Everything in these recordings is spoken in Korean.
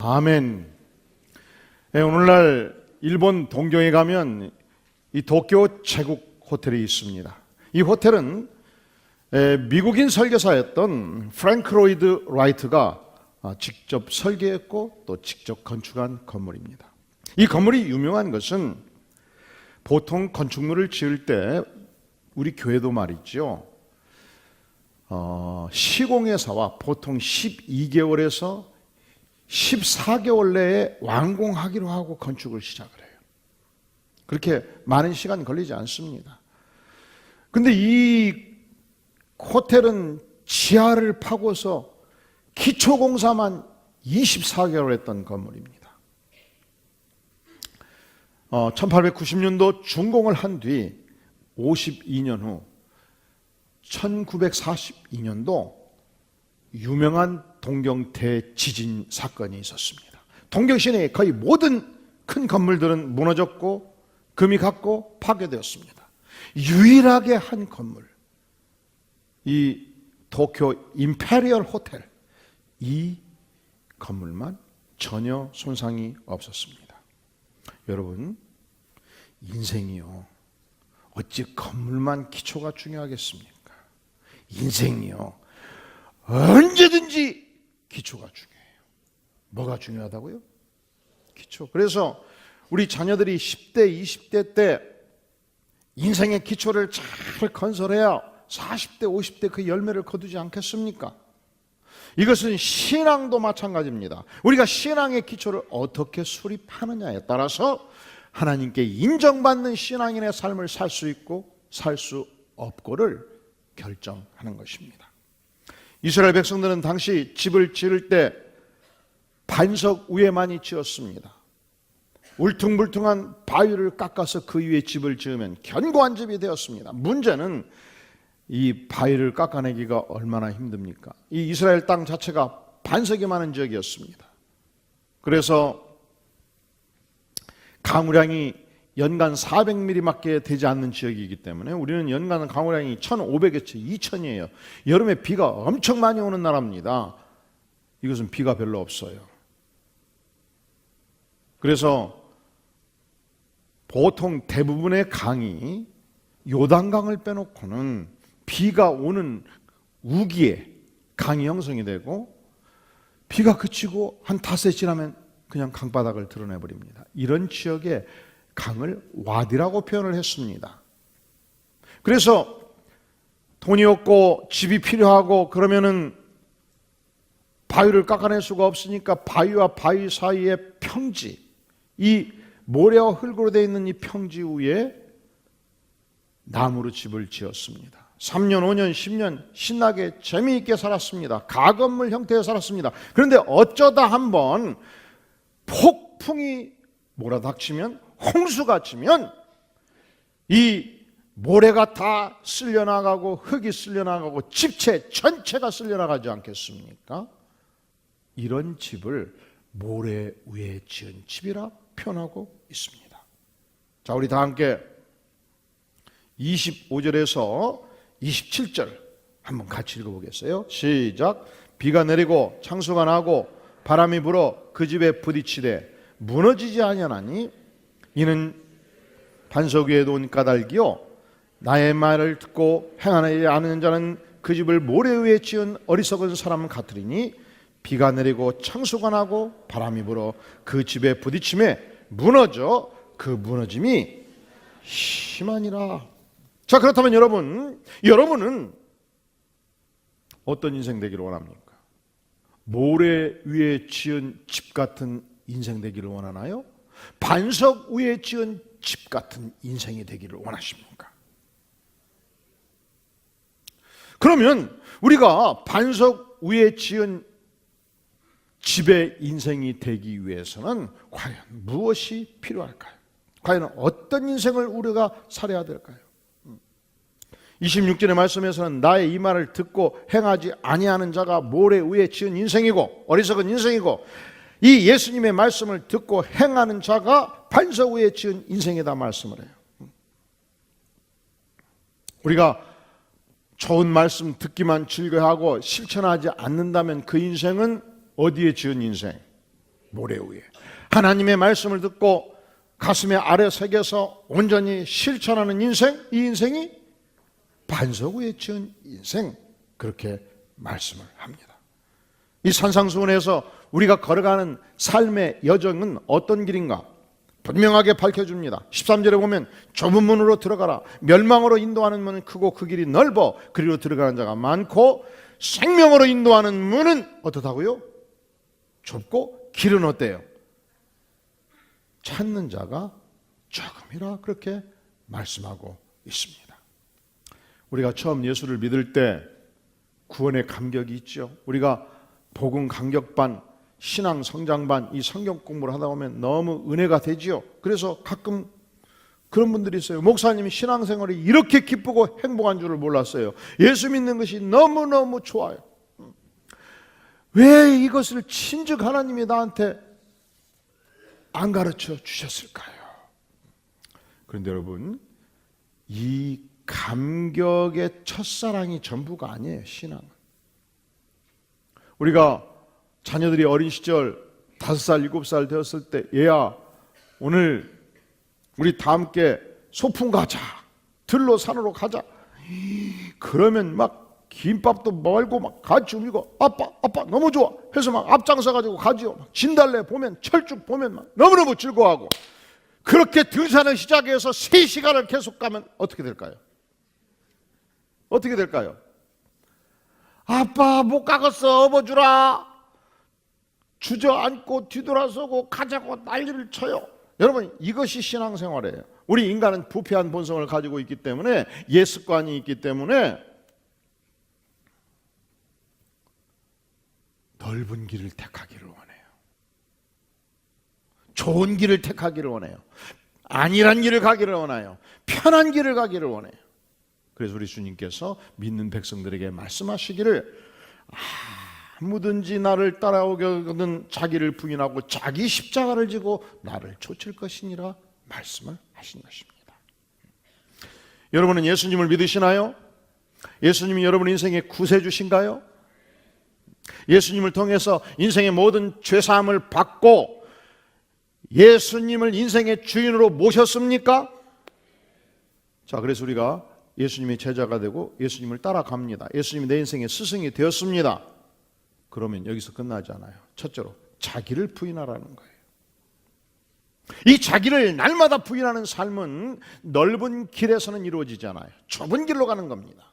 아멘. 네, 오늘날 일본 동경에 가면 이 도쿄 제국 호텔이 있습니다. 이 호텔은 미국인 설계사였던 프랭크 로이드 라이트가 직접 설계했고 또 직접 건축한 건물입니다. 이 건물이 유명한 것은 보통 건축물을 지을 때 우리 교회도 말이죠. 시공회사와 보통 12개월에서 14개월 내에 완공하기로 하고 건축을 시작을 해요. 그렇게 많은 시간 걸리지 않습니다. 근데 이 호텔은 지하를 파고서 기초공사만 24개월 했던 건물입니다. 1890년도 준공을 한 뒤 52년 후 1942년도 유명한 동경 대지진 사건이 있었습니다. 동경 시내의 거의 모든 큰 건물들은 무너졌고 금이 갔고 파괴되었습니다. 유일하게 한 건물, 이 도쿄 임페리얼 호텔, 이 건물만 전혀 손상이 없었습니다. 여러분, 인생이요, 어찌 건물만 기초가 중요하겠습니까? 인생이요, 언제든지 기초가 중요해요. 뭐가 중요하다고요? 기초. 그래서 우리 자녀들이 10대, 20대 때 인생의 기초를 잘 건설해야 40대, 50대 그 열매를 거두지 않겠습니까? 이것은 신앙도 마찬가지입니다. 우리가 신앙의 기초를 어떻게 수립하느냐에 따라서 하나님께 인정받는 신앙인의 삶을 살 수 있고 살 수 없고를 결정하는 것입니다. 이스라엘 백성들은 당시 집을 지을 때 반석 위에 많이 지었습니다. 울퉁불퉁한 바위를 깎아서 그 위에 집을 지으면 견고한 집이 되었습니다. 문제는 이 바위를 깎아내기가 얼마나 힘듭니까? 이 이스라엘 땅 자체가 반석이 많은 지역이었습니다. 그래서 강우량이 연간 400mm밖에 되지 않는 지역이기 때문에 우리는 연간 강우량이 1,500에서 2,000이에요. 여름에 비가 엄청 많이 오는 나라입니다. 이것은 비가 별로 없어요. 그래서 보통 대부분의 강이 요단강을 빼놓고는 비가 오는 우기에 강이 형성이 되고 비가 그치고 한 닷새 지나면 그냥 강바닥을 드러내버립니다. 이런 지역에 강을 와디라고 표현을 했습니다. 그래서 돈이 없고 집이 필요하고 그러면은 바위를 깎아낼 수가 없으니까 바위와 바위 사이의 평지, 이 모래와 흙으로 되어 있는 이 평지 위에 나무로 집을 지었습니다. 3년, 5년, 10년 신나게 재미있게 살았습니다. 가건물 형태에 살았습니다. 그런데 어쩌다 한번 폭풍이 몰아닥치면, 홍수가 치면 이 모래가 다 쓸려나가고 흙이 쓸려나가고 집체 전체가 쓸려나가지 않겠습니까? 이런 집을 모래 위에 지은 집이라 표현하고 있습니다. 자, 우리 다 함께 25절에서 27절 한번 같이 읽어보겠어요? 시작. 비가 내리고 창수가 나고 바람이 불어 그 집에 부딪히되 무너지지 아니하나니 이는 반석 위에 놓은 까닭이요 나의 말을 듣고 행하지 않는 자는 그 집을 모래 위에 지은 어리석은 사람 같으리니 비가 내리고 창수가 나고 바람이 불어 그 집에 부딪힘에 무너져 그 무너짐이 심하니라. 자, 그렇다면 여러분은 어떤 인생 되기를 원합니까? 모래 위에 지은 집 같은 인생 되기를 원하나요? 반석 위에 지은 집 같은 인생이 되기를 원하십니까? 그러면 우리가 반석 위에 지은 집의 인생이 되기 위해서는 과연 무엇이 필요할까요? 과연 어떤 인생을 우리가 살아야 될까요? 26절의 말씀에서는 나의 이 말을 듣고 행하지 아니하는 자가 모래 위에 지은 인생이고 어리석은 인생이고 이 예수님의 말씀을 듣고 행하는 자가 반석 위에 지은 인생이다 말씀을 해요. 우리가 좋은 말씀 듣기만 즐겨하고 실천하지 않는다면 그 인생은 어디에 지은 인생? 모래 위에. 하나님의 말씀을 듣고 가슴에 아래 새겨서 온전히 실천하는 인생, 이 인생이 반석 위에 지은 인생, 그렇게 말씀을 합니다. 이 산상수훈에서 우리가 걸어가는 삶의 여정은 어떤 길인가 분명하게 밝혀줍니다. 13절에 보면 좁은 문으로 들어가라. 멸망으로 인도하는 문은 크고 그 길이 넓어 그리로 들어가는 자가 많고 생명으로 인도하는 문은 어떻다고요? 좁고 길은 어때요? 찾는 자가 조금이라 그렇게 말씀하고 있습니다. 우리가 처음 예수를 믿을 때 구원의 감격이 있죠. 우리가 복음 감격반, 신앙 성장반, 이 성경 공부를 하다 보면 너무 은혜가 되지요. 그래서 가끔 그런 분들이 있어요. 목사님이 신앙생활이 이렇게 기쁘고 행복한 줄을 몰랐어요. 예수 믿는 것이 너무너무 좋아요. 왜 이것을 친즉 하나님이 나한테 안 가르쳐 주셨을까요? 그런데 여러분, 이 감격의 첫사랑이 전부가 아니에요. 신앙은. 우리가 자녀들이 어린 시절 5살, 7살 되었을 때 얘야 오늘 우리 다 함께 소풍 가자. 들로 산으로 가자. 그러면 막 김밥도 멀고 막 같이 움직이고 아빠 너무 좋아 해서 막 앞장서 가지고 가지요. 막 진달래 보면 철쭉 보면 막 너무너무 즐거워하고 그렇게 등산을 시작해서 3시간을 계속 가면 어떻게 될까요? 어떻게 될까요? 아빠 못 가겠어 업어주라. 주저앉고 뒤돌아서고 가자고 난리를 쳐요. 여러분 이것이 신앙생활이에요. 우리 인간은 부패한 본성을 가지고 있기 때문에 예습관이 있기 때문에 넓은 길을 택하기를 원해요. 좋은 길을 택하기를 원해요. 안일한 길을 가기를 원해요. 편한 길을 가기를 원해요. 그래서 우리 주님께서 믿는 백성들에게 말씀하시기를 아무든지 나를 따라오거든 자기를 부인하고 자기 십자가를 지고 나를 쫓을 것이니라 말씀을 하신 것입니다. 여러분은 예수님을 믿으시나요? 예수님이 여러분 인생의 구세주신가요? 예수님을 통해서 인생의 모든 죄사함을 받고 예수님을 인생의 주인으로 모셨습니까? 자, 그래서 우리가 예수님의 제자가 되고 예수님을 따라갑니다. 예수님이 내 인생의 스승이 되었습니다. 그러면 여기서 끝나지 않아요. 첫째로 자기를 부인하라는 거예요. 이 자기를 날마다 부인하는 삶은 넓은 길에서는 이루어지지 않아요. 좁은 길로 가는 겁니다.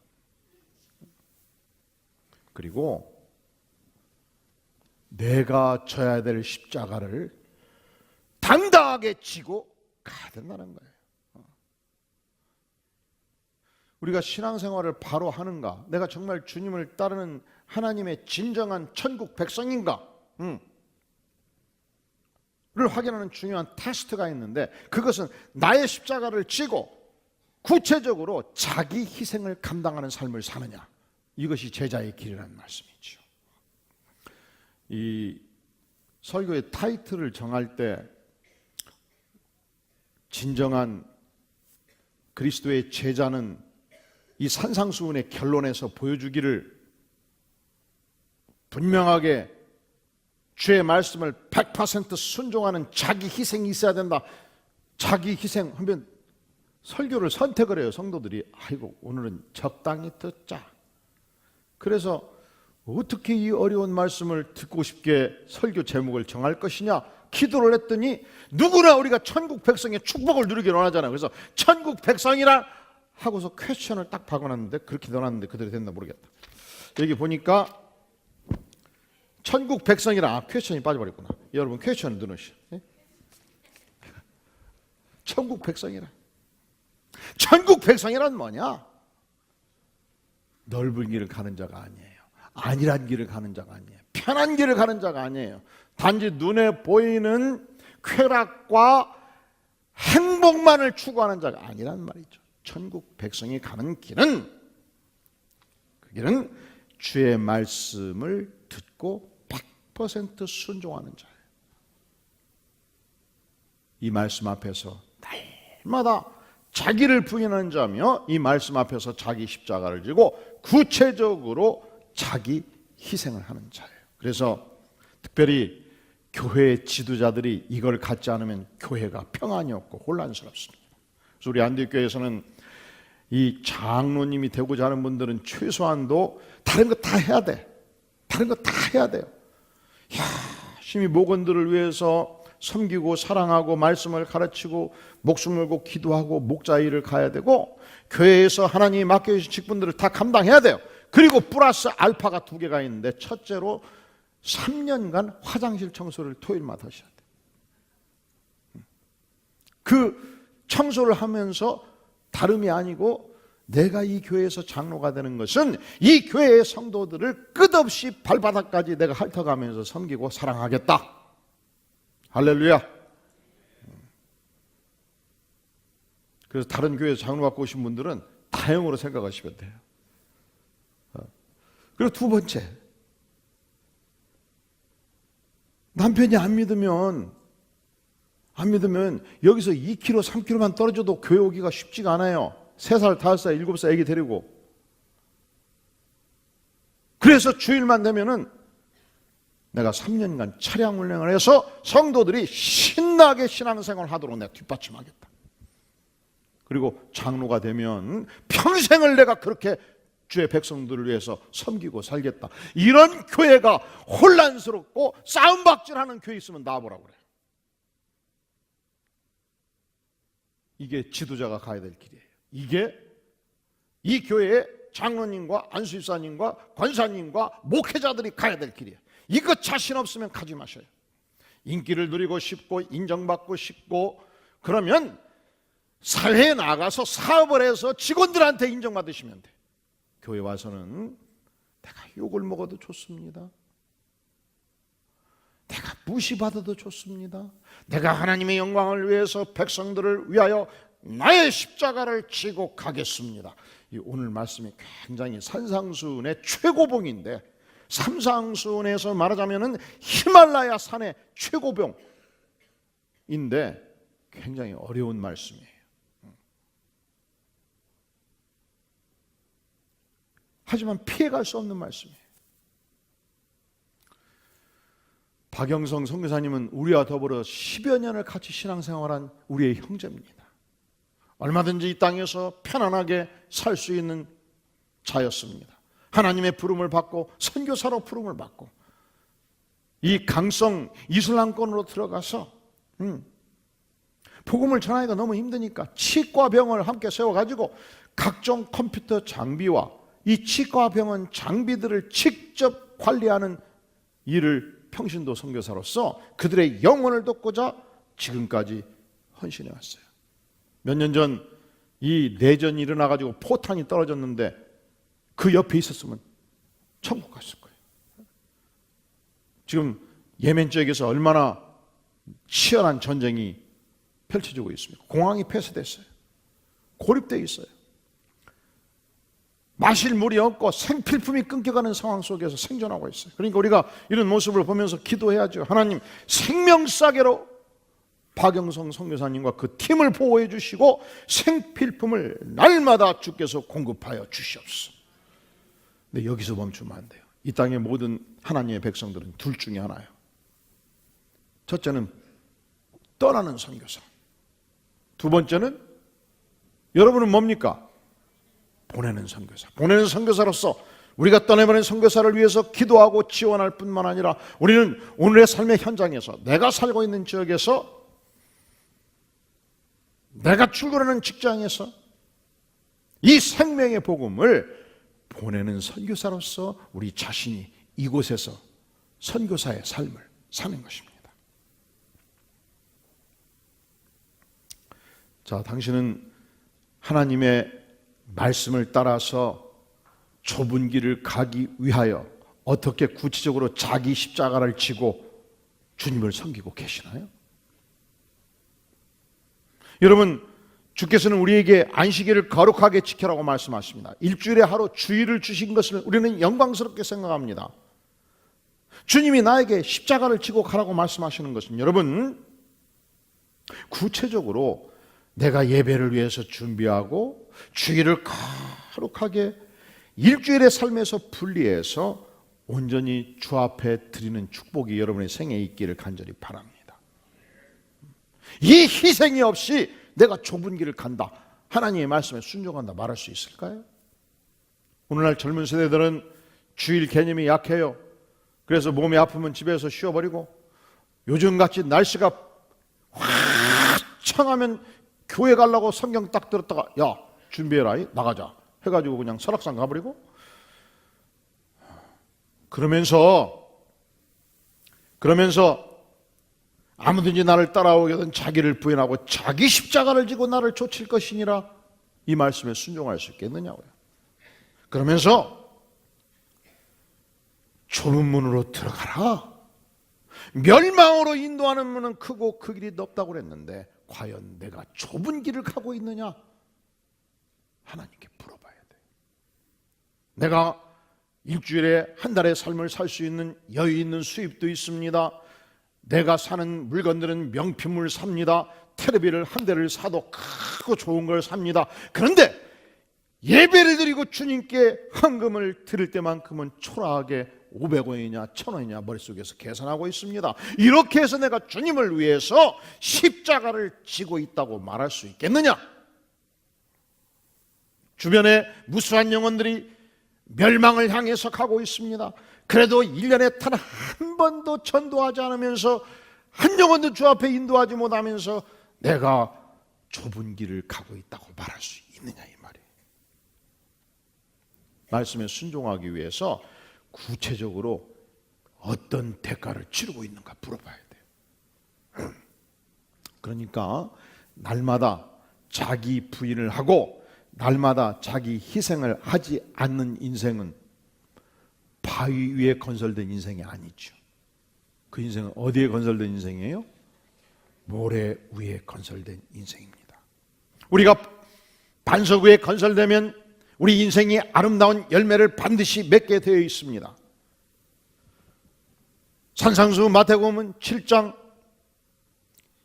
그리고 내가 져야 될 십자가를 당당하게 지고 가야 된다는 거예요. 우리가 신앙생활을 바로 하는가? 내가 정말 주님을 따르는 하나님의 진정한 천국 백성인가? 를 확인하는 중요한 테스트가 있는데 그것은 나의 십자가를 지고 구체적으로 자기 희생을 감당하는 삶을 사느냐. 이것이 제자의 길이라는 말씀이죠. 이 설교의 타이틀을 정할 때 진정한 그리스도의 제자는 이 산상수훈의 결론에서 보여주기를 분명하게 주의 말씀을 100% 순종하는 자기 희생이 있어야 된다. 자기 희생 하면 설교를 선택을 해요. 성도들이 아이고 오늘은 적당히 듣자. 그래서 어떻게 이 어려운 말씀을 듣고 싶게 설교 제목을 정할 것이냐 기도를 했더니 누구나 우리가 천국 백성의 축복을 누리길 원하잖아요. 그래서 천국 백성이라 하고서 퀘스천을 딱 박아놨는데 그렇게 넣어놨는데 그대로 됐나 모르겠다. 여기 보니까 천국 백성이라 퀘스천이 빠져버렸구나. 여러분 퀘스천을 넣으시오. 천국 백성이라. 천국 백성이란 뭐냐? 넓은 길을 가는 자가 아니에요. 안일한 길을 가는 자가 아니에요. 편한 길을 가는 자가 아니에요. 단지 눈에 보이는 쾌락과 행복만을 추구하는 자가 아니란 말이죠. 천국 백성이 가는 길은 그 길은 주의 말씀을 듣고 100% 순종하는 자예요. 이 말씀 앞에서 날마다 자기를 부인하는 자며 이 말씀 앞에서 자기 십자가를 지고 구체적으로 자기 희생을 하는 자예요. 그래서 특별히 교회의 지도자들이 이걸 갖지 않으면 교회가 평안이 없고 혼란스럽습니다. 그래서 우리 안디옥교회에서는 이 장로님이 되고자 하는 분들은 최소한도 다른 거 다 해야 돼. 다른 거 다 해야 돼요. 열심히 목원들을 위해서 섬기고 사랑하고 말씀을 가르치고 목숨 걸고 기도하고 목자 일을 가야 되고 교회에서 하나님이 맡겨주신 직분들을 다 감당해야 돼요. 그리고 플러스 알파가 2개가 있는데 첫째로 3년간 화장실 청소를 토요일마다 하셔야 돼요. 그 청소를 하면서 다름이 아니고 내가 이 교회에서 장로가 되는 것은 이 교회의 성도들을 끝없이 발바닥까지 내가 핥아가면서 섬기고 사랑하겠다. 할렐루야. 그래서 다른 교회에서 장로 갖고 오신 분들은 다형으로 생각하시면 돼요. 그리고 두 번째, 남편이 안 믿으면 여기서 2km, 3km만 떨어져도 교회 오기가 쉽지가 않아요. 3살, 5살, 7살 애기 데리고. 그래서 주일만 되면은 내가 3년간 차량 운행을 해서 성도들이 신나게 신앙생활을 하도록 내가 뒷받침하겠다. 그리고 장로가 되면 평생을 내가 그렇게 주의 백성들을 위해서 섬기고 살겠다. 이런 교회가 혼란스럽고 싸움박질하는 교회 있으면 나와보라고 그래요. 이게 지도자가 가야 될 길이에요. 이게 이 교회의 장로님과 안수집사님과 권사님과 목회자들이 가야 될 길이에요. 이거 자신 없으면 가지 마셔요. 인기를 누리고 싶고 인정받고 싶고 그러면 사회에 나가서 사업을 해서 직원들한테 인정받으시면 돼. 교회 와서는 내가 욕을 먹어도 좋습니다. 내가 무시받아도 좋습니다. 내가 하나님의 영광을 위해서 백성들을 위하여 나의 십자가를 지고 가겠습니다. 이 오늘 말씀이 굉장히 산상수훈의 최고봉인데, 삼상수훈에서 말하자면은 히말라야 산의 최고봉인데 굉장히 어려운 말씀이에요. 하지만 피해갈 수 없는 말씀이에요. 박영성 선교사님은 우리와 더불어 10여 년을 같이 신앙생활한 우리의 형제입니다. 얼마든지 이 땅에서 편안하게 살 수 있는 자였습니다. 하나님의 부름을 받고 선교사로 부름을 받고 이 강성 이슬람권으로 들어가서 복음을 전하기가 너무 힘드니까 치과병원을 함께 세워가지고 각종 컴퓨터 장비와 이 치과병원 장비들을 직접 관리하는 일을 평신도 선교사로서 그들의 영혼을 돕고자 지금까지 헌신해 왔어요. 몇 년 전 이 내전이 일어나가지고 포탄이 떨어졌는데 그 옆에 있었으면 천국 갔을 거예요. 지금 예멘 지역에서 얼마나 치열한 전쟁이 펼쳐지고 있습니까? 공항이 폐쇄됐어요. 고립되어 있어요. 마실 물이 없고 생필품이 끊겨가는 상황 속에서 생존하고 있어요. 그러니까 우리가 이런 모습을 보면서 기도해야죠. 하나님, 생명싸개로 박영성 선교사님과 그 팀을 보호해 주시고 생필품을 날마다 주께서 공급하여 주시옵소서. 근데 여기서 멈추면 안 돼요. 이 땅의 모든 하나님의 백성들은 둘 중에 하나예요. 첫째는 떠나는 선교사. 두 번째는 여러분은 뭡니까? 보내는 선교사. 보내는 선교사로서 우리가 떠내보낸 선교사를 위해서 기도하고 지원할 뿐만 아니라 우리는 오늘의 삶의 현장에서 내가 살고 있는 지역에서 내가 출근하는 직장에서 이 생명의 복음을 보내는 선교사로서 우리 자신이 이곳에서 선교사의 삶을 사는 것입니다. 자, 당신은 하나님의 말씀을 따라서 좁은 길을 가기 위하여 어떻게 구체적으로 자기 십자가를 지고 주님을 섬기고 계시나요? 여러분, 주께서는 우리에게 안식일을 거룩하게 지켜라고 말씀하십니다. 일주일에 하루 주일을 주신 것을 우리는 영광스럽게 생각합니다. 주님이 나에게 십자가를 지고 가라고 말씀하시는 것은 여러분, 구체적으로 내가 예배를 위해서 준비하고 주일을 거룩하게 일주일의 삶에서 분리해서 온전히 주 앞에 드리는 축복이 여러분의 생애에 있기를 간절히 바랍니다. 이 희생이 없이 내가 좁은 길을 간다, 하나님의 말씀에 순종한다 말할 수 있을까요? 오늘날 젊은 세대들은 주일 개념이 약해요. 그래서 몸이 아프면 집에서 쉬어버리고, 요즘같이 날씨가 화창하면 교회 가려고 성경 딱 들었다가 야 준비해라 나가자 해가지고 그냥 설악산 가버리고, 그러면서 아무든지 나를 따라오거든 자기를 부인하고 자기 십자가를 지고 나를 쫓을 것이니라, 이 말씀에 순종할 수 있겠느냐고요. 그러면서 좁은 문으로 들어가라, 멸망으로 인도하는 문은 크고 그 길이 넓다고 그랬는데 과연 내가 좁은 길을 가고 있느냐, 하나님께 물어봐야 돼요. 내가 일주일에 한 달의 삶을 살 수 있는 여유 있는 수입도 있습니다. 내가 사는 물건들은 명품을 삽니다. 텔레비를 한 대를 사도 크고 좋은 걸 삽니다. 그런데 예배를 드리고 주님께 헌금을 드릴 때만큼은 초라하게 500원이냐 1000원이냐 머릿속에서 계산하고 있습니다. 이렇게 해서 내가 주님을 위해서 십자가를 지고 있다고 말할 수 있겠느냐? 주변에 무수한 영혼들이 멸망을 향해서 가고 있습니다. 그래도 1년에 단 한 번도 전도하지 않으면서 한 영혼도 주 앞에 인도하지 못하면서 내가 좁은 길을 가고 있다고 말할 수 있느냐, 이 말이에요. 말씀에 순종하기 위해서 구체적으로 어떤 대가를 치르고 있는가 물어봐야 돼요. 그러니까 날마다 자기 부인을 하고 날마다 자기 희생을 하지 않는 인생은 바위 위에 건설된 인생이 아니죠. 그 인생은 어디에 건설된 인생이에요? 모래 위에 건설된 인생입니다. 우리가 반석 위에 건설되면 우리 인생이 아름다운 열매를 반드시 맺게 되어 있습니다. 산상수 마태복음 7장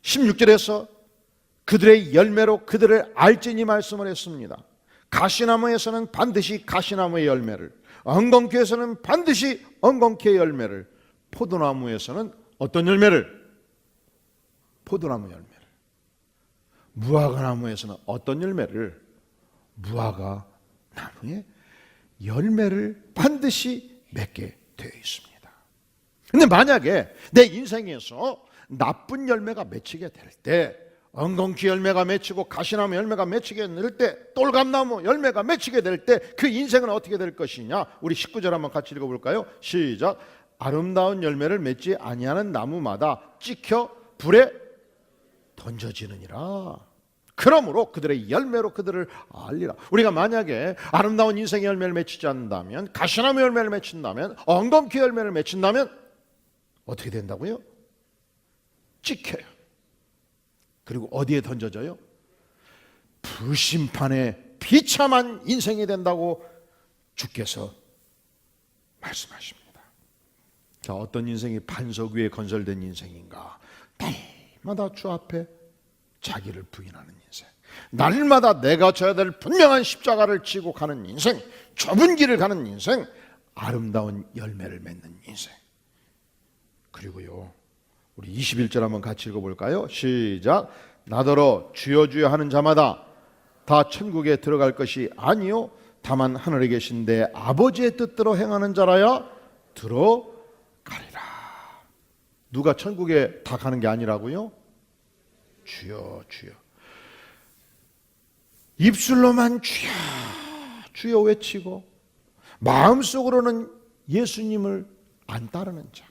16절에서 그들의 열매로 그들을 알지니 말씀을 했습니다. 가시나무에서는 반드시 가시나무의 열매를, 엉겅퀴에서는 반드시 엉겅퀴의 열매를, 포도나무에서는 어떤 열매를? 포도나무 열매를. 무화과나무에서는 어떤 열매를? 무화과나무의 열매를 반드시 맺게 되어 있습니다. 근데 만약에 내 인생에서 나쁜 열매가 맺히게 될 때, 엉겅퀴 열매가 맺히고 가시나무 열매가 맺히게 될 때, 똘감나무 열매가 맺히게 될 때 그 인생은 어떻게 될 것이냐? 우리 19절 한번 같이 읽어볼까요? 시작. 아름다운 열매를 맺지 아니하는 나무마다 찍혀 불에 던져지느니라. 그러므로 그들의 열매로 그들을 알리라. 우리가 만약에 아름다운 인생의 열매를 맺히지 않는다면, 가시나무 열매를 맺힌다면, 엉겅퀴 열매를 맺힌다면 어떻게 된다고요? 찍혀요. 그리고 어디에 던져져요? 불심판에 비참한 인생이 된다고 주께서 말씀하십니다. 자, 어떤 인생이 반석 위에 건설된 인생인가? 날마다 주 앞에 자기를 부인하는 인생, 날마다 내가 져야 될 분명한 십자가를 지고 가는 인생, 좁은 길을 가는 인생, 아름다운 열매를 맺는 인생. 그리고요, 우리 21절 한번 같이 읽어볼까요? 시작. 나더러 주여 주여 하는 자마다 다 천국에 들어갈 것이 아니요 다만 하늘에 계신 내 아버지의 뜻대로 행하는 자라야 들어가리라. 누가 천국에 다 가는 게 아니라고요? 주여 주여. 입술로만 주여 주여 외치고 마음속으로는 예수님을 안 따르는 자,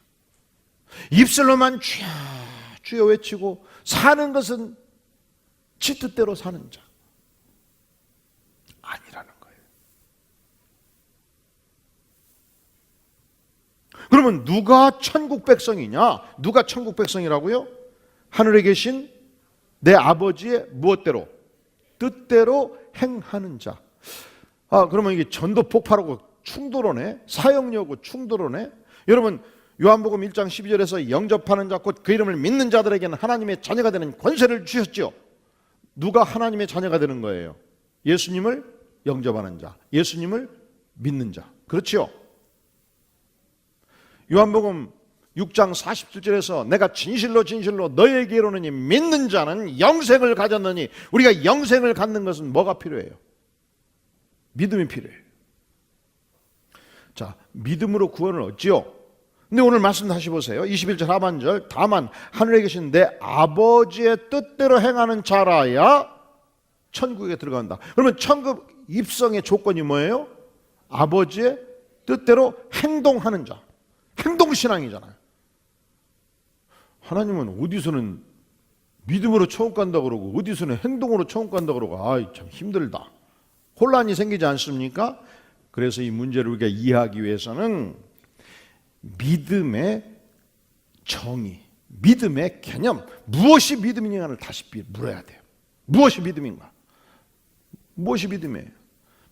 입술로만 주여 주여 외치고 사는 것은 지 뜻대로 사는 자 아니라는 거예요. 그러면 누가 천국 백성이냐? 누가 천국 백성이라고요? 하늘에 계신 내 아버지의 무엇대로? 뜻대로 행하는 자. 그러면 이게 전도 폭발하고 충돌하네? 사역력하고 충돌하네? 여러분, 요한복음 1장 12절에서 영접하는 자 곧 그 이름을 믿는 자들에게는 하나님의 자녀가 되는 권세를 주셨죠. 누가 하나님의 자녀가 되는 거예요? 예수님을 영접하는 자, 예수님을 믿는 자. 그렇죠? 요한복음 6장 47절에서 내가 진실로 진실로 너에게 이르노니 믿는 자는 영생을 가졌느니, 우리가 영생을 갖는 것은 뭐가 필요해요? 믿음이 필요해요. 자, 믿음으로 구원을 얻지요. 근데 오늘 말씀 다시 보세요. 21절 하반절, 다만 하늘에 계신 내 아버지의 뜻대로 행하는 자라야 천국에 들어간다. 그러면 천국 입성의 조건이 뭐예요? 아버지의 뜻대로 행동하는 자. 행동신앙이잖아요. 하나님은 어디서는 믿음으로 천국 간다 그러고 어디서는 행동으로 천국 간다 그러고, 아이 참 힘들다. 혼란이 생기지 않습니까? 그래서 이 문제를 우리가 이해하기 위해서는 믿음의 정의, 믿음의 개념, 무엇이 믿음인가를 다시 물어야 돼요. 무엇이 믿음인가? 무엇이 믿음이에요?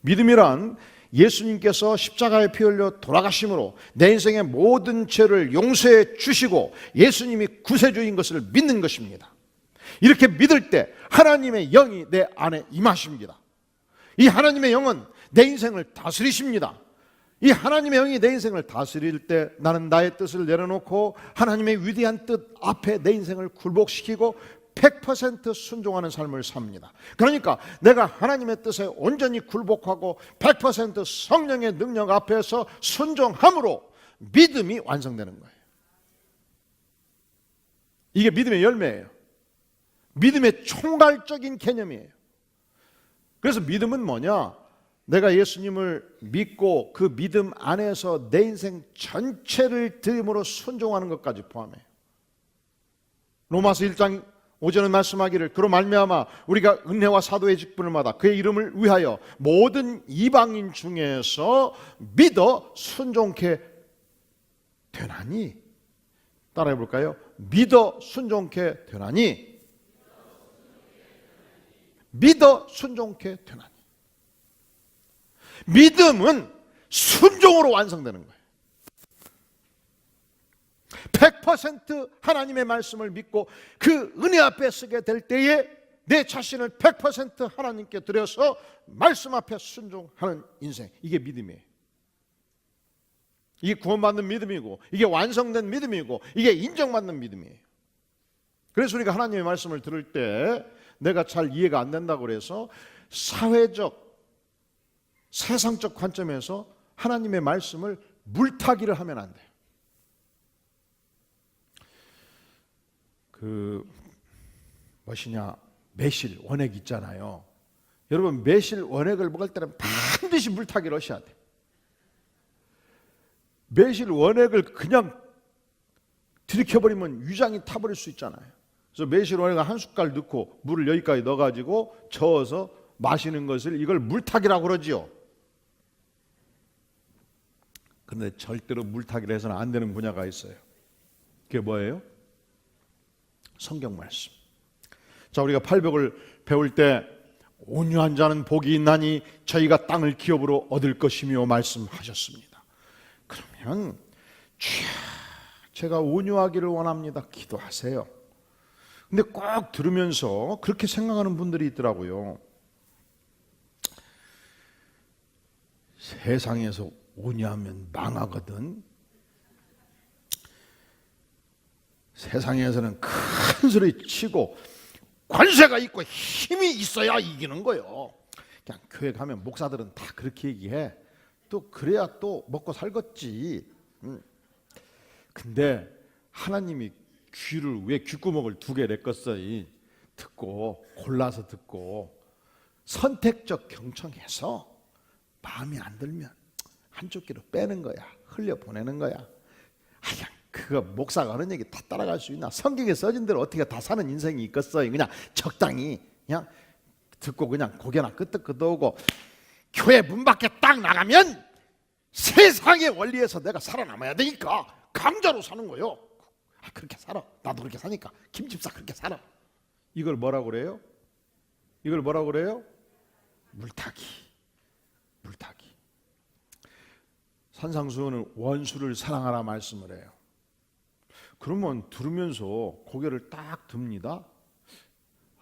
믿음이란 예수님께서 십자가에 피 흘려 돌아가심으로 내 인생의 모든 죄를 용서해 주시고 예수님이 구세주인 것을 믿는 것입니다. 이렇게 믿을 때 하나님의 영이 내 안에 임하십니다. 이 하나님의 영은 내 인생을 다스리십니다. 이 하나님의 영이 내 인생을 다스릴 때 나는 나의 뜻을 내려놓고 하나님의 위대한 뜻 앞에 내 인생을 굴복시키고 100% 순종하는 삶을 삽니다. 그러니까 내가 하나님의 뜻에 온전히 굴복하고 100% 성령의 능력 앞에서 순종함으로 믿음이 완성되는 거예요. 이게 믿음의 열매예요. 믿음의 총괄적인 개념이에요. 그래서 믿음은 뭐냐? 내가 예수님을 믿고 그 믿음 안에서 내 인생 전체를 드림으로 순종하는 것까지 포함해요. 로마서 1장 5절은 말씀하기를 그로 말미암아 우리가 은혜와 사도의 직분을 받아 그의 이름을 위하여 모든 이방인 중에서 믿어 순종케 되나니. 따라해 볼까요? 믿어 순종케 되나니. 믿어 순종케 되나니. 믿음은 순종으로 완성되는 거예요. 100% 하나님의 말씀을 믿고 그 은혜 앞에 서게 될 때에 내 자신을 100% 하나님께 드려서 말씀 앞에 순종하는 인생, 이게 믿음이에요. 이게 구원받는 믿음이고, 이게 완성된 믿음이고, 이게 인정받는 믿음이에요. 그래서 우리가 하나님의 말씀을 들을 때 내가 잘 이해가 안 된다고 그래서 사회적, 세상적 관점에서 하나님의 말씀을 물타기를 하면 안 돼요. 매실 원액 있잖아요. 여러분, 매실 원액을 먹을 때는 반드시 물타기를 하셔야 돼요. 매실 원액을 그냥 들이켜버리면 위장이 타버릴 수 있잖아요. 그래서 매실 원액을 한 숟갈 넣고 물을 여기까지 넣어가지고 저어서 마시는 것을 이걸 물타기라고 그러지요. 그런데 절대로 물타기를 해서는 안 되는 분야가 있어요. 그게 뭐예요? 성경 말씀. 자, 우리가 팔복을 배울 때 온유한 자는 복이 있나니 저희가 땅을 기업으로 얻을 것이며 말씀하셨습니다. 그러면 주여 제가 온유하기를 원합니다. 기도하세요. 근데 꼭 들으면서 그렇게 생각하는 분들이 있더라고요. 세상에서 온유하면 망하거든. 세상에서는 큰 소리 치고 관세가 있고 힘이 있어야 이기는 거예요. 그냥 교회 가면 목사들은 다 그렇게 얘기해. 또 그래야 또 먹고 살겠지. 근데 하나님이 귀를 왜 귓구멍을 두 개 내껐어? 듣고 골라서 듣고 선택적 경청해서 마음에 안 들면 한쪽 귀로 빼는 거야. 흘려 보내는 거야. 그냥 그거 목사가 하는 얘기 다 따라갈 수 있나? 성경에 써진 대로 어떻게 다 사는 인생이 있겠어? 그냥 적당히 그냥 듣고 그냥 고개나 끄덕끄덕하고 교회 문 밖에 딱 나가면 세상의 원리에서 내가 살아남아야 되니까 강자로 사는 거예요. 그렇게 살아. 나도 그렇게 사니까 김집사 그렇게 살아. 이걸 뭐라고 그래요? 이걸 뭐라고 그래요? 물타기. 물타기. 산상수훈은 원수를 사랑하라 말씀을 해요. 그러면 들으면서 고개를 딱 듭니다.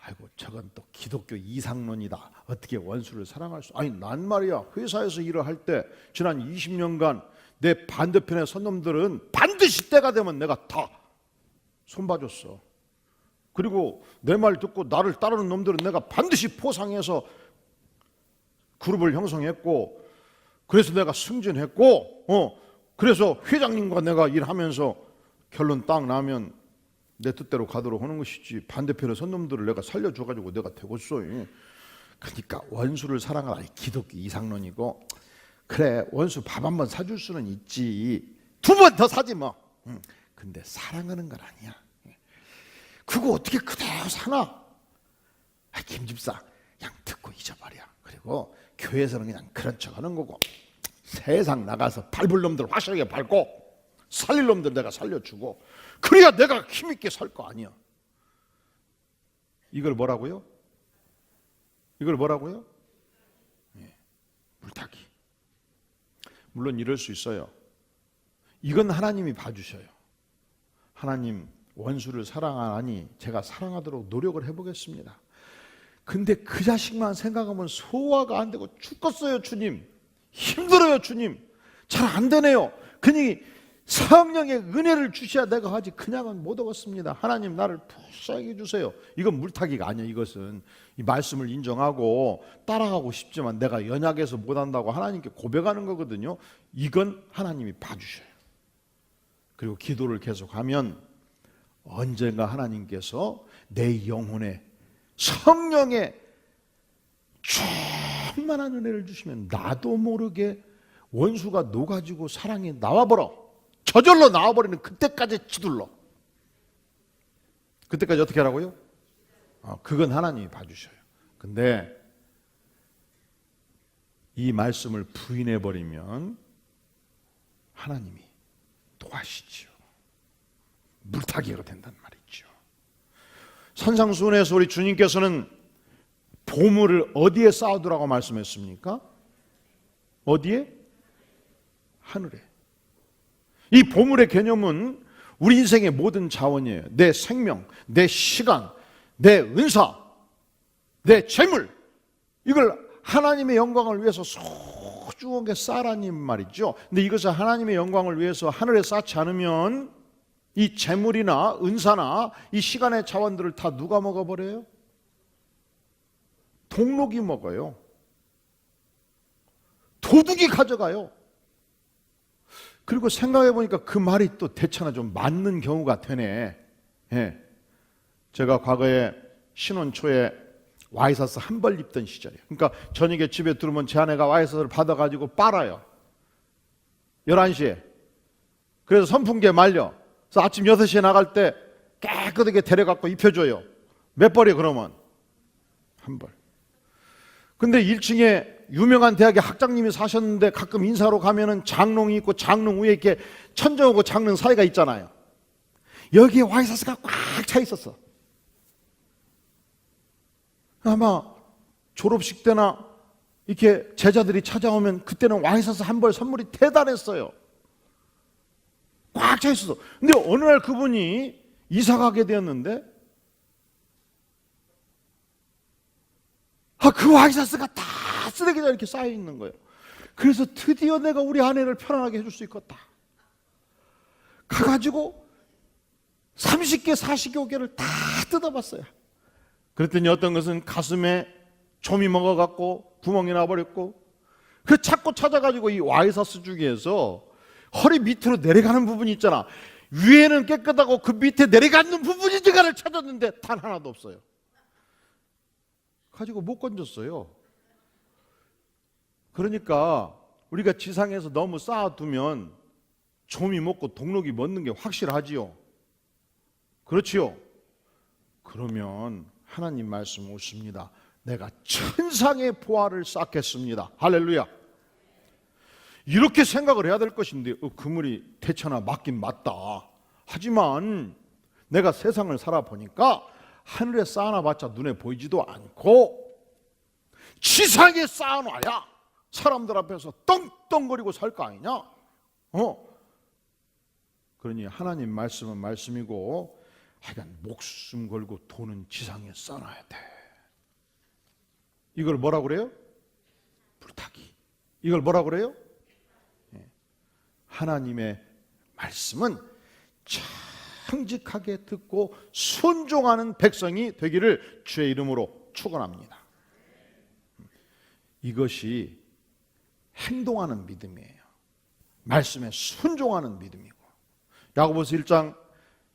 아이고 저건 또 기독교 이상론이다. 어떻게 원수를 사랑할 수? 아니 난 말이야 회사에서 일을 할 때 지난 20년간 내 반대편에 선 놈들은 반드시 때가 되면 내가 다 손봐줬어. 그리고 내 말 듣고 나를 따르는 놈들은 내가 반드시 포상해서 그룹을 형성했고, 그래서 내가 승진했고, 그래서 회장님과 내가 일하면서 결론 딱 나면 내 뜻대로 가도록 하는 것이지, 반대편의 선놈들을 내가 살려줘가지고 내가 되겠어. 그러니까 원수를 사랑하라 기독교 이상론이고, 그래 원수 밥 한 번 사줄 수는 있지, 2번 더 사지 뭐. 근데 사랑하는 건 아니야. 그거 어떻게 그대로 사나? 김 집사 그냥 듣고 잊어버려. 그리고 교회에서는 그냥 그런 척 하는 거고, 세상 나가서 밟을 놈들 확실하게 밟고 살릴 놈들 내가 살려주고, 그래야 내가 힘있게 살 거 아니야. 이걸 뭐라고요? 이걸 뭐라고요? 물타기. 물론 이럴 수 있어요. 이건 하나님이 봐주셔요. 하나님 원수를 사랑하니 제가 사랑하도록 노력을 해보겠습니다. 근데 그 자식만 생각하면 소화가 안 되고 죽겠어요. 주님 힘들어요. 주님 잘 안 되네요. 그니 성령의 은혜를 주셔야 내가 하지 그냥은 못 얻었습니다. 하나님 나를 푸시하게 해주세요. 이건 물타기가 아니에요. 이것은 이 말씀을 인정하고 따라가고 싶지만 내가 연약해서 못한다고 하나님께 고백하는 거거든요. 이건 하나님이 봐주셔요. 그리고 기도를 계속하면 언젠가 하나님께서 내 영혼에 성령의 충만한 은혜를 주시면 나도 모르게 원수가 녹아지고 사랑이 나와버려, 저절로 나와버리는 그때까지 찌둘러. 그때까지 어떻게 하라고요? 그건 하나님이 봐주셔요. 근데 이 말씀을 부인해버리면 하나님이 또 하시지요. 물타기가 된단 말이죠. 산상수훈에서 우리 주님께서는 보물을 어디에 쌓아두라고 말씀했습니까? 어디에? 하늘에. 이 보물의 개념은 우리 인생의 모든 자원이에요. 내 생명, 내 시간, 내 은사, 내 재물, 이걸 하나님의 영광을 위해서 소중하게 쌓으라는 말이죠. 근데 이것을 하나님의 영광을 위해서 하늘에 쌓지 않으면 이 재물이나 은사나 이 시간의 자원들을 다 누가 먹어버려요? 동록이 먹어요. 도둑이 가져가요. 그리고 생각해 보니까 그 말이 또 대체나 좀 맞는 경우가 되네. 예. 제가 과거에 신혼 초에 와이셔츠 한 벌 입던 시절이에요. 그러니까 저녁에 집에 들어오면 제 아내가 와이셔츠를 받아가지고 빨아요. 11시에. 그래서 선풍기에 말려. 그래서 아침 6시에 나갈 때 깨끗하게 데려갖고 입혀줘요. 몇 벌이에요 그러면? 한 벌. 근데 1층에 유명한 대학의 학장님이 사셨는데 가끔 인사로 가면은 장롱이 있고 장롱 위에 이렇게 천정하고 장롱 사이가 있잖아요. 여기에 와이셔츠가 꽉 차 있었어. 아마 졸업식 때나 이렇게 제자들이 찾아오면 그때는 와이셔츠 한 벌 선물이 대단했어요. 꽉 차 있었어. 근데 어느 날 그분이 이사 가게 되었는데 그 와이셔츠가 다 쓰레기장에 이렇게 쌓여 있는 거예요. 그래서 드디어 내가 우리 아내를 편안하게 해줄 수 있겠다. 가가지고 30개 40여 개를 다 뜯어봤어요. 그랬더니 어떤 것은 가슴에 좀이 먹어갖고 구멍이 나버렸고, 그 자꾸 찾아가지고 이 와이셔츠 중에서 허리 밑으로 내려가는 부분이 있잖아. 위에는 깨끗하고 그 밑에 내려가는 부분이 제가를 찾았는데 단 하나도 없어요. 가지고 못 건졌어요. 그러니까 우리가 지상에서 너무 쌓아두면 좀이 먹고 동록이 먹는 게 확실하지요. 그렇지요. 그러면 하나님 말씀 오십니다. 내가 천상의 보화를 쌓겠습니다. 할렐루야. 이렇게 생각을 해야 될 것인데 그물이 대처나 맞긴 맞다. 하지만 내가 세상을 살아보니까 하늘에 쌓아놔봤자 눈에 보이지도 않고 지상에 쌓아놔야 사람들 앞에서 떵떵거리고 살 거 아니냐? 그러니 하나님 말씀은 말씀이고 하여간 목숨 걸고 돈은 지상에 써놔야 돼. 이걸 뭐라고 그래요? 불타기. 이걸 뭐라고 그래요? 하나님의 말씀은 정직하게 듣고 순종하는 백성이 되기를 주의 이름으로 축원합니다. 이것이 행동하는 믿음이에요. 말씀에 순종하는 믿음이고, 야고보서 1장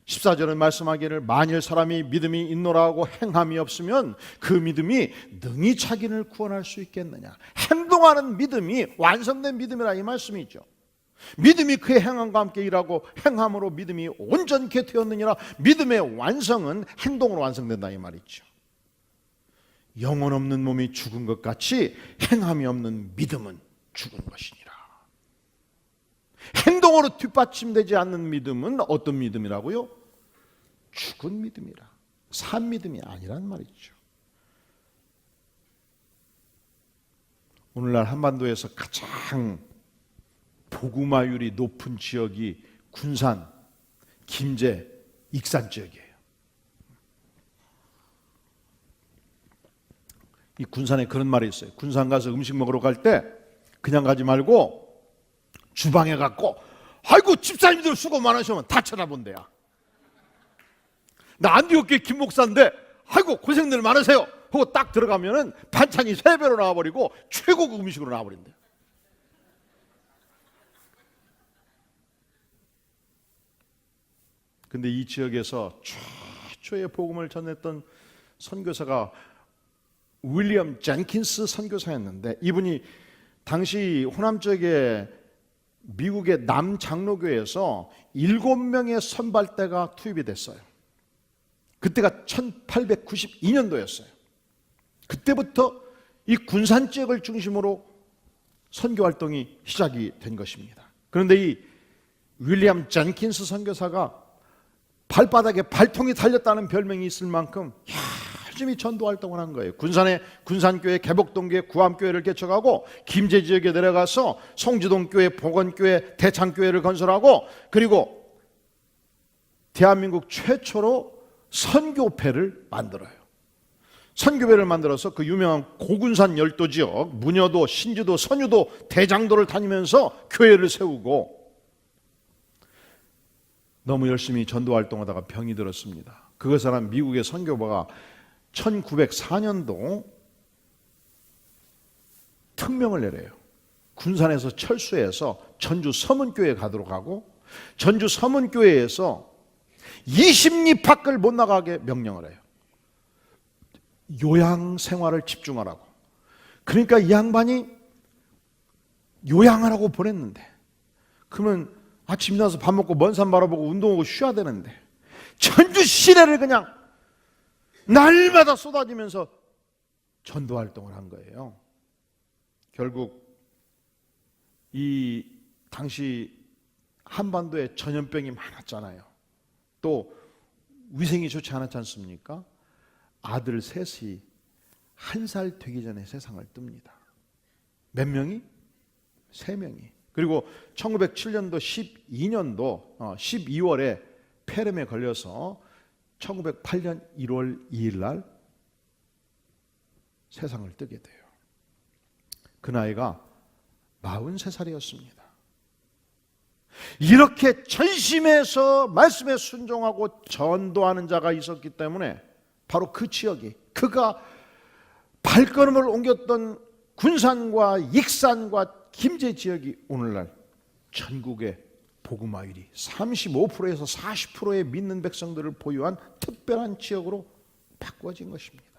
14절은 말씀하기를 만일 사람이 믿음이 있노라 하고 행함이 없으면 그 믿음이 능히 자기를 구원할 수 있겠느냐. 행동하는 믿음이 완성된 믿음이라 이 말씀이죠. 믿음이 그의 행함과 함께 일하고 행함으로 믿음이 온전케 되었느니라. 믿음의 완성은 행동으로 완성된다 이 말이죠. 영혼 없는 몸이 죽은 것 같이 행함이 없는 믿음은 죽은 것이니라. 행동으로 뒷받침되지 않는 믿음은 어떤 믿음이라고요? 죽은 믿음이라. 산 믿음이 아니란 말이죠. 오늘날 한반도에서 가장 복음화율이 높은 지역이 군산, 김제, 익산 지역이에요. 이 군산에 그런 말이 있어요. 군산 가서 음식 먹으러 갈 때 그냥 가지 말고 주방에 갖고 아이고 집사님들 수고 많으시면 다 쳐다본대야. 나 안디옥교회 김 목사인데 아이고 고생들 많으세요 하고 딱 들어가면은 반찬이 3배로 나와버리고 최고급 음식으로 나와버린대요. 근데 이 지역에서 최초의 복음을 전했던 선교사가 윌리엄 젠킨스 선교사였는데, 이분이 당시 호남 쪽에 미국의 남장로교에서 7명의 선발대가 투입이 됐어요. 그때가 1892년도였어요. 그때부터 이 군산 지역을 중심으로 선교 활동이 시작이 된 것입니다. 그런데 이 윌리엄 젠킨스 선교사가 발바닥에 발통이 달렸다는 별명이 있을 만큼 열심히 전도 활동을 한 거예요. 군산에 군산교회, 개복동교회, 구암교회를 개척하고 김제 지역에 내려가서 송지동교회, 복원교회, 대창교회를 건설하고, 그리고 대한민국 최초로 선교회를 만들어요. 선교회를 만들어서 그 유명한 고군산 열도 지역, 문여도, 신주도, 선유도, 대장도를 다니면서 교회를 세우고, 너무 열심히 전도 활동하다가 병이 들었습니다. 그것을 한 미국의 선교부가 1904년도 특명을 내려요. 군산에서 철수해서 전주 서문교회에 가도록 하고, 전주 서문교회에서 20리 밖을 못 나가게 명령을 해요. 요양 생활을 집중하라고. 그러니까 이 양반이 요양하라고 보냈는데, 그러면 아침 일어나서 밥 먹고 먼 산 바라보고 운동하고 쉬어야 되는데 전주 시내를 그냥 날마다 쏟아지면서 전도 활동을 한 거예요. 결국 이 당시 한반도에 전염병이 많았잖아요. 또 위생이 좋지 않았지 않습니까? 아들 셋이 1살 되기 전에 세상을 뜹니다. 몇 명이? 3명이. 그리고 1907년도 12년도 12월에 폐렴에 걸려서 1908년 1월 2일 날 세상을 뜨게 돼요. 그 나이가 43살이었습니다. 이렇게 전심에서 말씀에 순종하고 전도하는 자가 있었기 때문에 바로 그 지역이, 그가 발걸음을 옮겼던 군산과 익산과 김제 지역이 오늘날 전국의 복음화율이 35%에서 40%의 믿는 백성들을 보유한 특별한 지역으로 바꿔진 것입니다.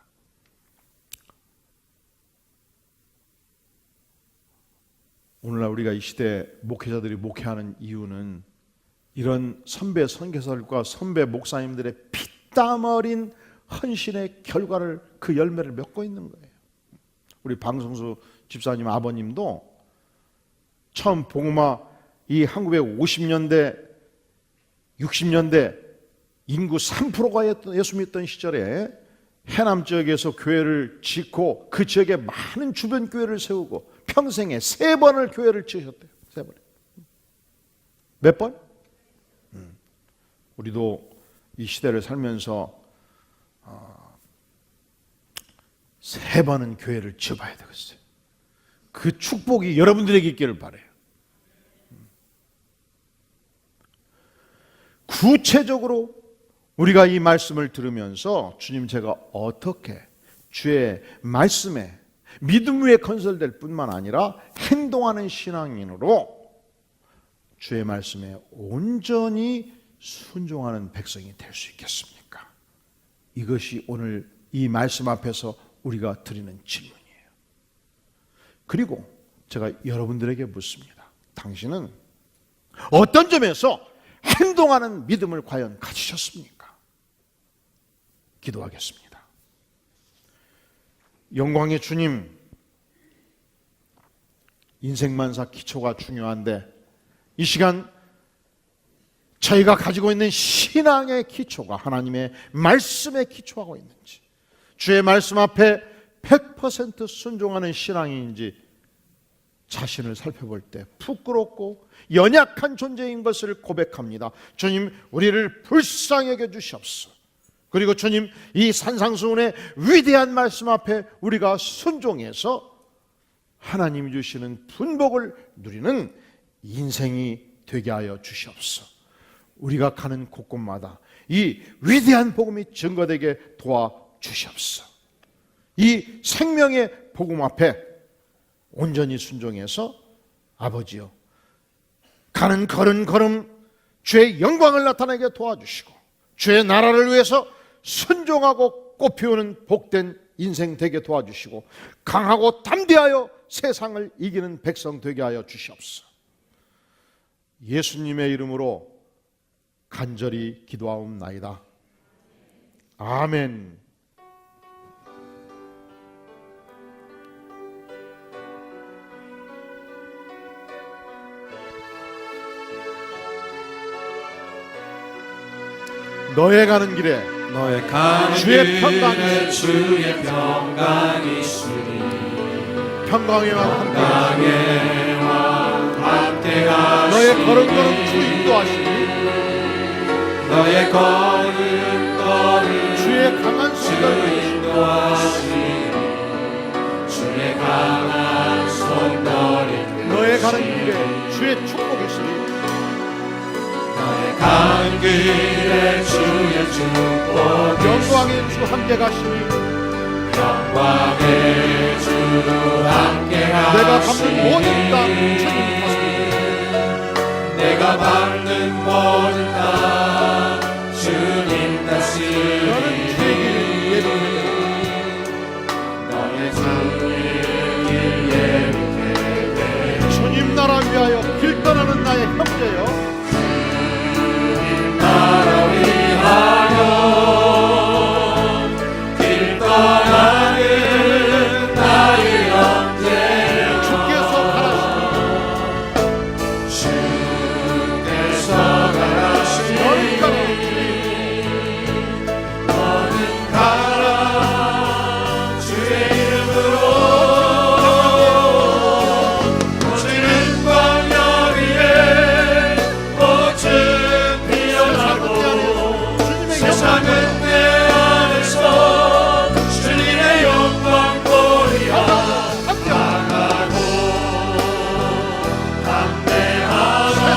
오늘날 우리가 이 시대 목회자들이 목회하는 이유는 이런 선배 선교사들과 선배 목사님들의 피땀 어린 헌신의 결과를, 그 열매를 맺고 있는 거예요. 우리 방성수 집사님 아버님도 처음 복음화 이 1950년대 60년대 인구 3%가 예수 믿던 시절에 해남 지역에서 교회를 짓고 그 지역에 많은 주변 교회를 세우고 평생에 3번을 교회를 지으셨대요. 3번. 몇 번? 우리도 이 시대를 살면서 3번은 교회를 지어봐야 되겠어요. 그 축복이 여러분들에게 있기를 바라요. 구체적으로 우리가 이 말씀을 들으면서 주님, 제가 어떻게 주의 말씀에 믿음 위에 건설될 뿐만 아니라 행동하는 신앙인으로 주의 말씀에 온전히 순종하는 백성이 될 수 있겠습니까? 이것이 오늘 이 말씀 앞에서 우리가 드리는 질문이에요. 그리고 제가 여러분들에게 묻습니다. 당신은 어떤 점에서 행동하는 믿음을 과연 가지셨습니까? 기도하겠습니다. 영광의 주님, 인생만사 기초가 중요한데 이 시간 저희가 가지고 있는 신앙의 기초가 하나님의 말씀에 기초하고 있는지, 주의 말씀 앞에 100% 순종하는 신앙인지 자신을 살펴볼 때 부끄럽고 연약한 존재인 것을 고백합니다. 주님, 우리를 불쌍히 여겨 주시옵소서. 그리고 주님, 이 산상수훈의 위대한 말씀 앞에 우리가 순종해서 하나님이 주시는 분복을 누리는 인생이 되게 하여 주시옵소서. 우리가 가는 곳곳마다 이 위대한 복음이 증거되게 도와주시옵소서. 이 생명의 복음 앞에 온전히 순종해서 아버지여, 가는 걸음걸음 주의 영광을 나타내게 도와주시고 주의 나라를 위해서 순종하고 꽃피우는 복된 인생 되게 도와주시고 강하고 담대하여 세상을 이기는 백성 되게 하여 주시옵소서. 예수님의 이름으로 간절히 기도하옵나이다. 아멘. 너의 가는 길에 너의 가는 주의 평강이 길에 주의 평강이 있으리. 평강의 왕 평강의 왕 함께 가시니 너의 걸음걸음 주 인도하시니 너의 걸음걸음 주의 강한 주 손을 인도하시니 주의 강한 손걸이 너의 가는 길에 주의 축복이 있으니 너의 가는 길에 주의 축복 영광의 주 함께 가시니 영광의 주 함께 내가 밟는 가시니 모든 땅 주님 탓입니다. 내가 밟는 모든 땅 주님 탓이니 너는 주의 길 예비해 너의 주의 길 예비해 주님 나라 위하여 길 떠나는 나의 형제여 나라 위하여 길 떠나는 나의 형제여 주께서 가라시니 너는 가라 너는 가라 주의 이름으로 거칠은 광야 위에 꽃은 피어나고 세상은 내 안에서 주님의 영광 보리라. 강하고 담대하라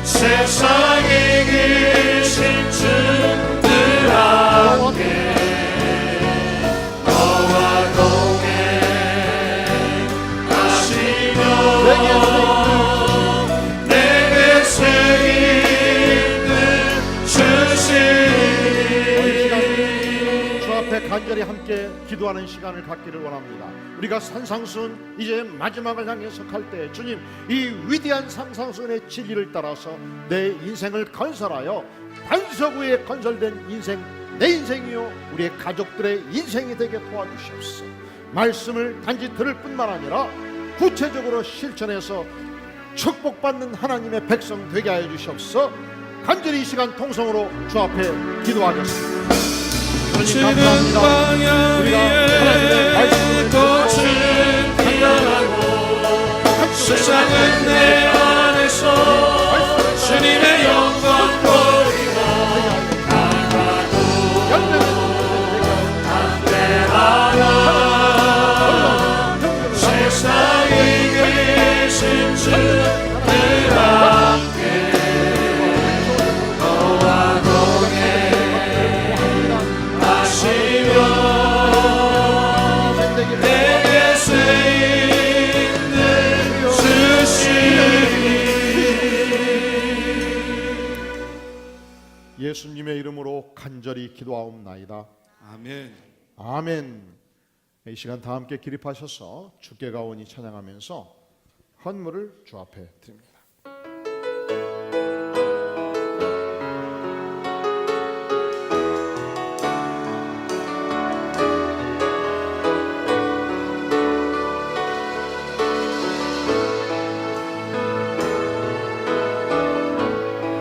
세상에 계신 주들 함께 너와 동행하시며 내게 생일을 주시니 주 앞에 간절히 함께 기도하는 시간을 갖기를 원합니다. 우리가 산상순 이제 마지막을 향해서 갈 때 주님, 이 위대한 산상순의 진리를 따라서 내 인생을 건설하여 반석 위에 건설된 인생, 내 인생이요 우리의 가족들의 인생이 되게 도와주시옵소서. 말씀을 단지 들을 뿐만 아니라 구체적으로 실천해서 축복받는 하나님의 백성 되게 하여 주시옵소서. 간절히 이 시간 통성으로 주 앞에 기도하겠습니다. 주님 감사합니다. 광야 우리가 하나님의 말씀을 꽃은 피어나고 세상은 내 안에서 주님의 영광 보리 이름으로 간절히 기도하옵나이다. 아멘. 아멘. 이 시간 다 함께 기립하셔서 주께 가오니 찬양하면서 헌물을 주 앞에 드립니다.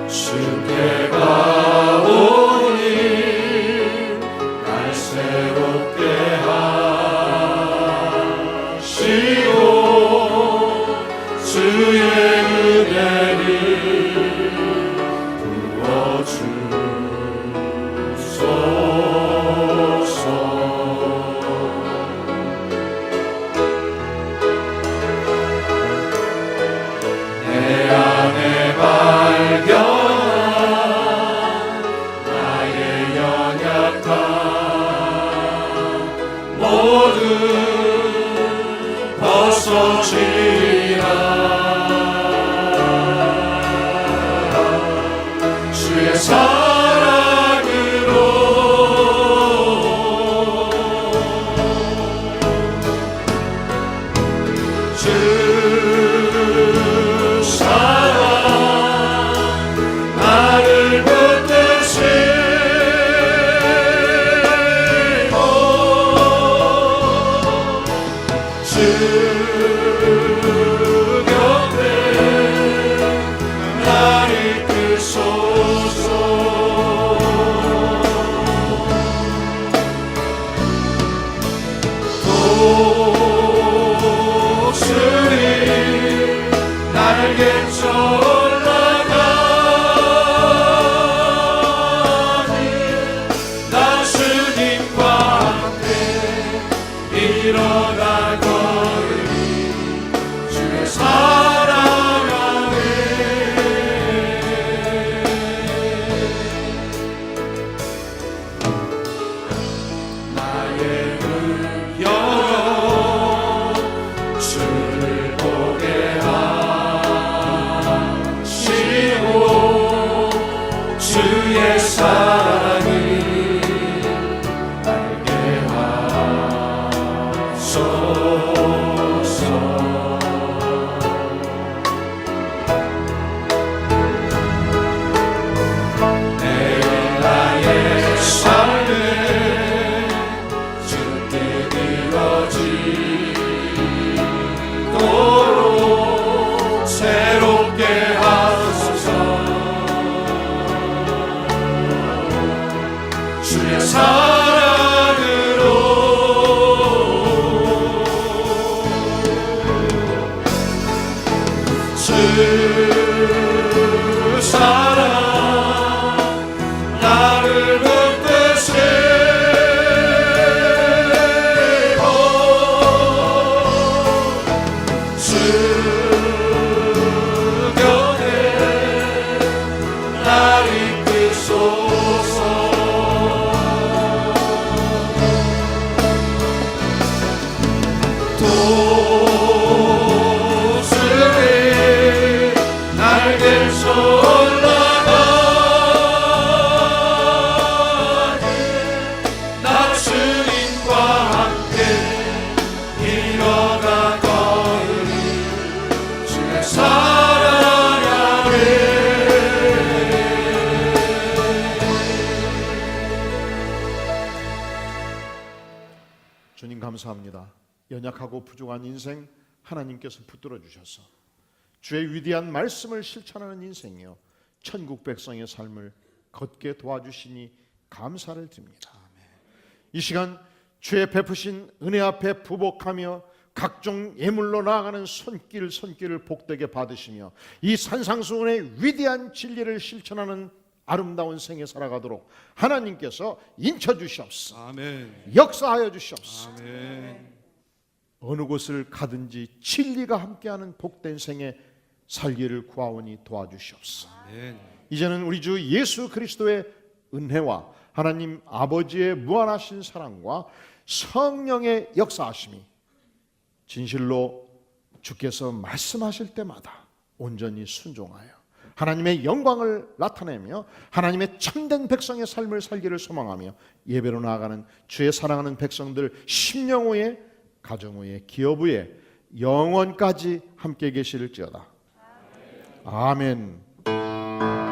주께 가오니 날 새롭게 하시고 주의 은혜를 부어주소서. 내 안에 발견한 나의 연약함 모두 벗어지라. 주의 사랑으로 주 사랑 나를 붙드시고 주 곁에 날 이끄소서. 독수리 날개쳐 올라가니 나 주님과 함께 일어나 걸으니 주의 사랑 안에 나의 눈 열어 주를 보게 하시고 주의 사랑을 알게 하소서. 내일 나의 삶에 주께 이뤄지도록 새롭게 하소서. 주의 사랑으로 주 사랑 나를 붙드시고 주 곁에 날 이끄소서. 독수리 날개쳐 올라가니 나 주님과 함께 일어나 걸으니 주의 사랑 안에 주님 감사합니다. 연약하고 부족한 인생 하나님께서 붙들어 주셔서 주의 위대한 말씀을 실천하는 인생이요 천국 백성의 삶을 걷게 도와주시니 감사를 드립니다. 이 시간 주의 베푸신 은혜 앞에 부복하며 각종 예물로 나아가는 손길을 복되게 받으시며 이 산상수훈의 위대한 진리를 실천하는 아름다운 생애 살아가도록 하나님께서 인쳐 주시옵소서. 아멘. 역사하여 주시옵소서. 아멘. 어느 곳을 가든지 진리가 함께하는 복된 생에 살기를 구하오니 도와주시옵소서. 아멘. 이제는 우리 주 예수 그리스도의 은혜와 하나님 아버지의 무한하신 사랑과 성령의 역사하심이 진실로 주께서 말씀하실 때마다 온전히 순종하여 하나님의 영광을 나타내며 하나님의 참된 백성의 삶을 살기를 소망하며 예배로 나아가는 주의 사랑하는 백성들 심령 후에 가정 후에 기업 후에 영원까지 함께 계실지어다. 아멘.